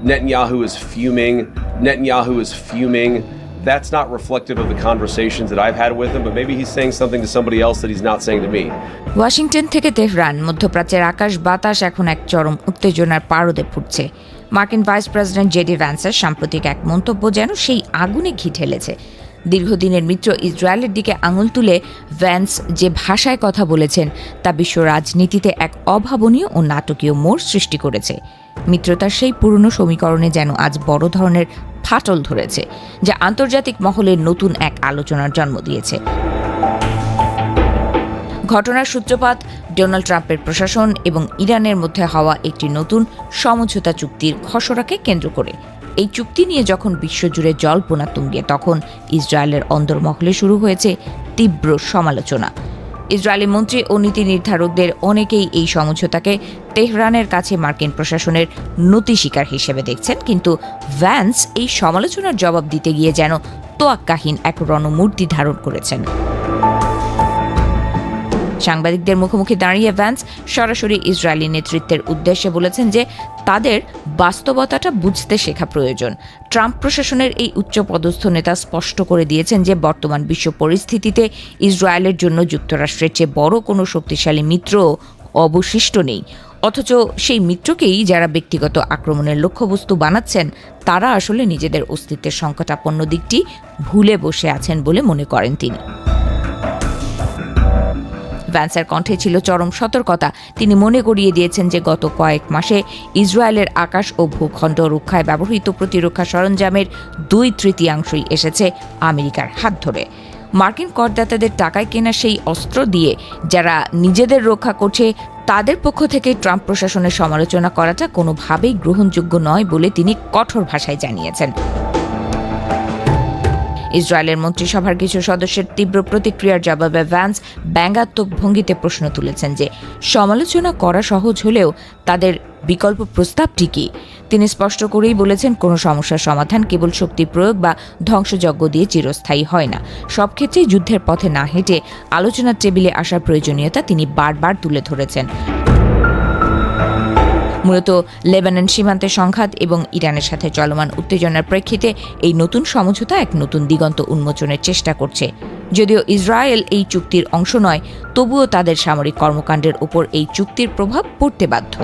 Netanyahu is fuming. Netanyahu is fuming. That's not reflective of the conversations that I've had with him, but maybe he's saying something to somebody else that he's not saying to me. Washington থেকে Tehran, মধ্যপ্রাচ্যের আকাশ বাতাস এখন এক চরম উত্তেজনার পারদে ফুটছে। মার্কিন vice president JD ভ্যান্সের সাম্প্রতিক এক মন্তব্য যেন সেই আগুনে ঘি ঢেলেছে। দীর্ঘদিনের মিত্র ইসরায়েলের দিকে আঙুল তুলে ভ্যান্স যে ভাষায় কথা বলেছেন তা বিশ্ব রাজনীতিতে এক অভাবনীয় ও নাটকীয় মোড় সৃষ্টি করেছে। মিত্রতার সেই পুরনো সমীকরণে যেন আজ বড় ধরনের ফাটল ধরেছে, যা আন্তর্জাতিক মহলে নতুন এক আলোচনার জন্ম দিয়েছে। ঘটনার সূত্রপাত ডোনাল্ড ট্রাম্পের প্রশাসন এবং ইরানের মধ্যে হওয়া একটি নতুন সমঝোতা চুক্তির খসড়াকে কেন্দ্র করে। এই চুক্তি নিয়ে যখন বিশ্বজুড়ে জল্পনা তুঙ্গে, তখন ইসরায়েলের অন্দরমহলে শুরু হয়েছে তীব্র সমালোচনা। ইসরায়েলি মন্ত্রী ও নীতি নির্ধারকদের অনেকেই এই সমঝোতাকে তেহরানের কাছে মার্কিন প্রশাসনের নতি স্বীকার হিসেবে দেখছেন, কিন্তু ভ্যান্স এই সমালোচনার জবাব দিতে গিয়ে যেন তোয়াক্কাহীন এক রণমূর্তি ধারণ করেছেন। সাংবাদিকদের মুখোমুখি দাঁড়িয়ে ভ্যান্স সরাসরি ইসরায়েলি নেতৃত্বের উদ্দেশ্যে বলেছেন যে তাদের বাস্তবতাটা বুঝতে শেখা প্রয়োজন। ট্রাম্প প্রশাসনের এই উচ্চপদস্থ নেতা স্পষ্ট করে দিয়েছেন যে বর্তমান বিশ্ব পরিস্থিতিতে ইসরায়েলের জন্য যুক্তরাষ্ট্রের চেয়ে বড় কোনো শক্তিশালী মিত্র অবশিষ্ট নেই। অথচ সেই মিত্রকেই যারা ব্যক্তিগত আক্রমণের লক্ষ্যবস্তু বানাচ্ছেন, তারা আসলে নিজেদের অস্তিত্বের সংকটাপন্ন দিকটি ভুলে বসে আছেন বলে মনে করেন তিনি। ভ্যান্সের কণ্ঠে ছিল চরম সতর্কতা। তিনি মনে করিয়ে দিয়েছেন যে গত কয়েক মাসে ইসরায়েলের আকাশ ও ভূখণ্ড রক্ষায় ব্যবহৃত প্রতিরক্ষা সরঞ্জামের 2/3 এসেছে আমেরিকার হাত ধরে। মার্কিন করদাতাদের টাকায় কেনা সেই অস্ত্র দিয়ে যারা নিজেদের রক্ষা করছে, তাদের পক্ষ থেকে ট্রাম্প প্রশাসনের সমালোচনা করাটা কোনোভাবেই গ্রহণযোগ্য নয় বলে তিনি কঠোর ভাষায় জানিয়েছেন। ইসরায়েলের মন্ত্রিসভার কিছু সদস্যের তীব্র প্রতিক্রিয়ার জবাবে ভ্যান্স ব্যঙ্গাত্মক ভঙ্গিতে প্রশ্ন তুলেছেন যে সমালোচনা করা সহজ হলেও তাদের বিকল্প প্রস্তাবটি কি। তিনি স্পষ্ট করেই বলেছেন, কোনো সমস্যার সমাধান কেবল শক্তি প্রয়োগ বা ধ্বংসযজ্ঞ দিয়ে চিরস্থায়ী হয় না। সব ক্ষেত্রেই যুদ্ধের পথে না হেঁটে আলোচনার টেবিলে আসার প্রয়োজনীয়তা তিনি বারবার তুলে ধরেছেন। মূলত লেবানন সীমান্তে সংঘাত এবং ইরানের সাথে চলমান উত্তেজনার প্রেক্ষিতে এই নতুন সমঝোতা এক নতুন দিগন্ত উন্মোচনের চেষ্টা করছে। যদিও ইসরায়েল এই চুক্তির অংশ নয়, তবুও তাদের সামরিক কর্মকাণ্ডের উপর এই চুক্তির প্রভাব পড়তে বাধ্য।